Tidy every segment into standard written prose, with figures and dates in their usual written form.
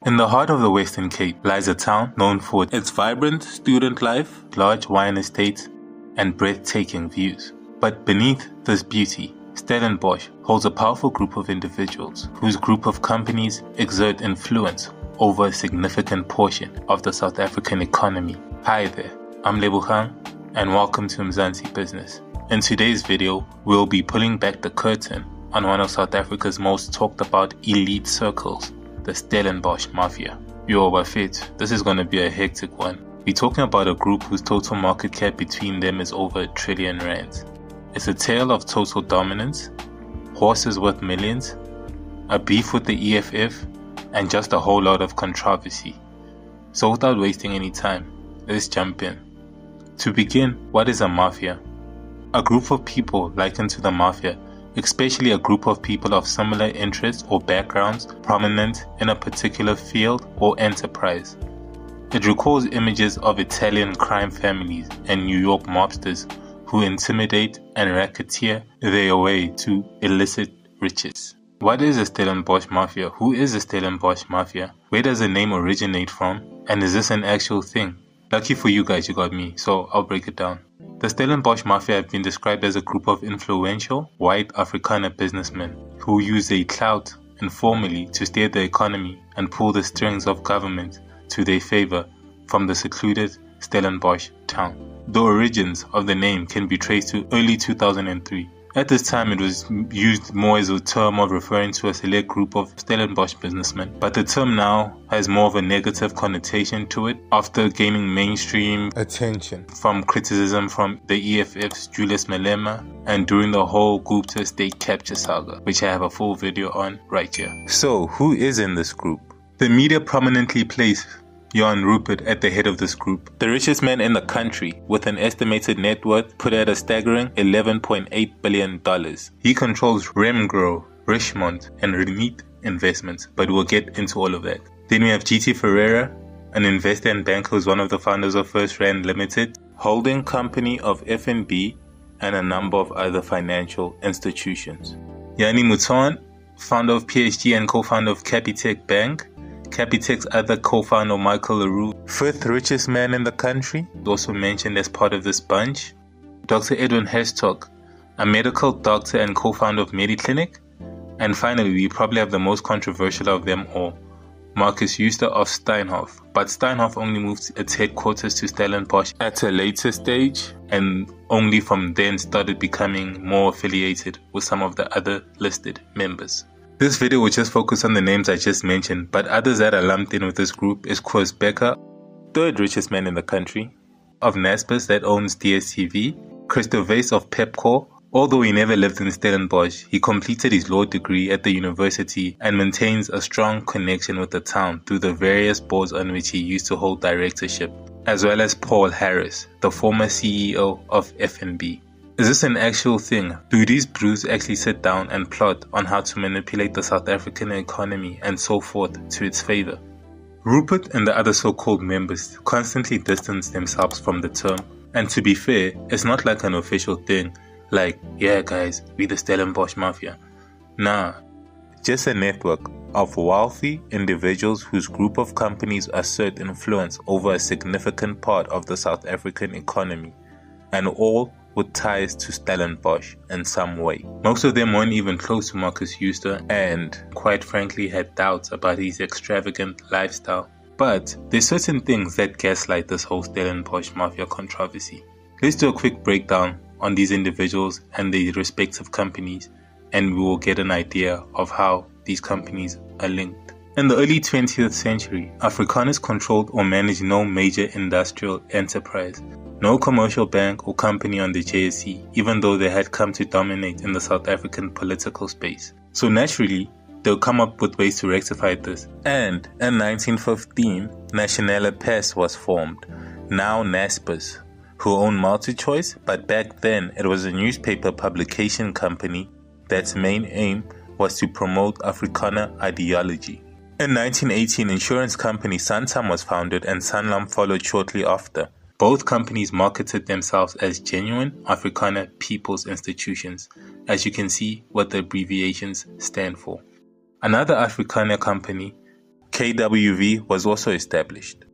In the heart of the Western Cape lies a town known for its vibrant student life, large wine estates, and breathtaking views. But beneath this beauty, Stellenbosch holds a powerful group of individuals whose group of companies exert influence over a significant portion of the South African economy. Hi there, I'm Lebogang, and welcome to Mzansi Business. In today's video, we'll be pulling back the curtain on one of South Africa's most talked about elite circles, the Stellenbosch Mafia. Yo, Bafit, this is going to be a hectic one. We're talking about a group whose total market cap between them is over R1 trillion. It's a tale of total dominance, horses worth millions, a beef with the EFF, and just a whole lot of controversy. So without wasting any time, let's jump in. To begin, what is a mafia? A group of people likened to the mafia, especially a group of people of similar interests or backgrounds prominent in a particular field or enterprise. It recalls images of Italian crime families and New York mobsters who intimidate and racketeer their way to illicit riches. What is the Stellenbosch Mafia? Who is the Stellenbosch Mafia? Where does the name originate from? And is this an actual thing? Lucky for you guys, you got me, so I'll break it down. The Stellenbosch Mafia have been described as a group of influential white Afrikaner businessmen who use their clout informally to steer the economy and pull the strings of government to their favor from the secluded Stellenbosch town. The origins of the name can be traced to early 2003. At this time, it was used more as a term of referring to a select group of Stellenbosch businessmen, but the term now has more of a negative connotation to it after gaining mainstream attention from criticism from the EFF's Julius Malema and during the whole Gupta state capture saga, which I have a full video on right here. So, who is in this group? The media prominently place Jan Rupert at the head of this group, the richest man in the country with an estimated net worth put at a staggering $11.8 billion. He controls Remgro, Richmond and Remit investments, but we'll get into all of that. Then we have GT Ferreira, an investor and banker who's one of the founders of First Rand Limited, holding company of FNB and a number of other financial institutions. Yanni Mouton, founder of PSG and co-founder of Capitec Bank, Capitec's other co-founder Michael Leroux, fifth richest man in the country, also mentioned as part of this bunch. Dr. Edwin Hestog, a medical doctor and co-founder of Mediclinic. And finally, we probably have the most controversial of them all, Marcus Jooste of Steinhoff. But Steinhoff only moved its headquarters to Stellenbosch at a later stage and only from then started becoming more affiliated with some of the other listed members. This video will just focus on the names I just mentioned, but others that are lumped in with this group is Koos Becker, third richest man in the country, of Naspers that owns DSTV, Christo Weiss of Pepkor. Although he never lived in Stellenbosch, he completed his law degree at the university and maintains a strong connection with the town through the various boards on which he used to hold directorship, as well as Paul Harris, the former CEO of FNB. Is this an actual thing? Do these brews actually sit down and plot on how to manipulate the South African economy and so forth to its favor? Rupert and the other so-called members constantly distance themselves from the term, and to be fair, it's not like an official thing, like, yeah guys, we the Stellenbosch Mafia. Nah, just a network of wealthy individuals whose group of companies assert influence over a significant part of the South African economy, and all with ties to Stellenbosch in some way. Most of them weren't even close to Marcus Jooste and quite frankly had doubts about his extravagant lifestyle. But there's certain things that gaslight this whole Stellenbosch Mafia controversy. Let's do a quick breakdown on these individuals and their respective companies, and we will get an idea of how these companies are linked. In the early 20th century, Afrikaners controlled or managed no major industrial enterprise, no commercial bank or company on the JSE, even though they had come to dominate in the South African political space. So naturally, they'll come up with ways to rectify this. And in 1915, Nationale Pers was formed, now Naspers, who own MultiChoice, but back then it was a newspaper publication company that's main aim was to promote Afrikaner ideology. In 1918, insurance company Santam was founded and Sanlam followed shortly after. Both companies marketed themselves as genuine Afrikaner people's institutions, as you can see what the abbreviations stand for. Another Afrikaner company, KWV was also established.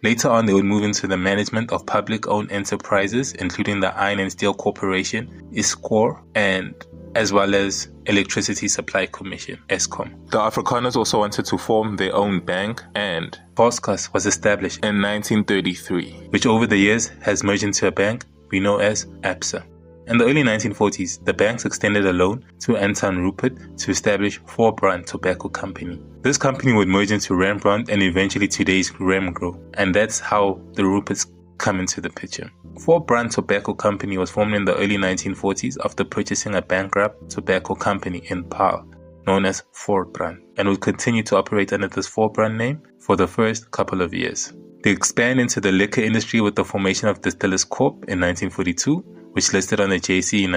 Later on, they would move into the management of public-owned enterprises, including the Iron and Steel Corporation, ISCOR, and as well as Electricity Supply Commission, ESCOM. The Afrikaners also wanted to form their own bank, and Volkskas was established in 1933, which over the years has merged into a bank we know as ABSA. In the early 1940s, the banks extended a loan to Anton Rupert to establish Voorbrand Tobacco Company. This company would merge into Rembrandt and eventually today's Remgro, and that's how the Ruperts come into the picture. Voorbrand Tobacco Company was formed in the early 1940s after purchasing a bankrupt tobacco company in Paarl, known as Voorbrand, and would continue to operate under this Voorbrand name for the first couple of years. They expand into the liquor industry with the formation of Distillers Corp in 1942, which listed on the JSE in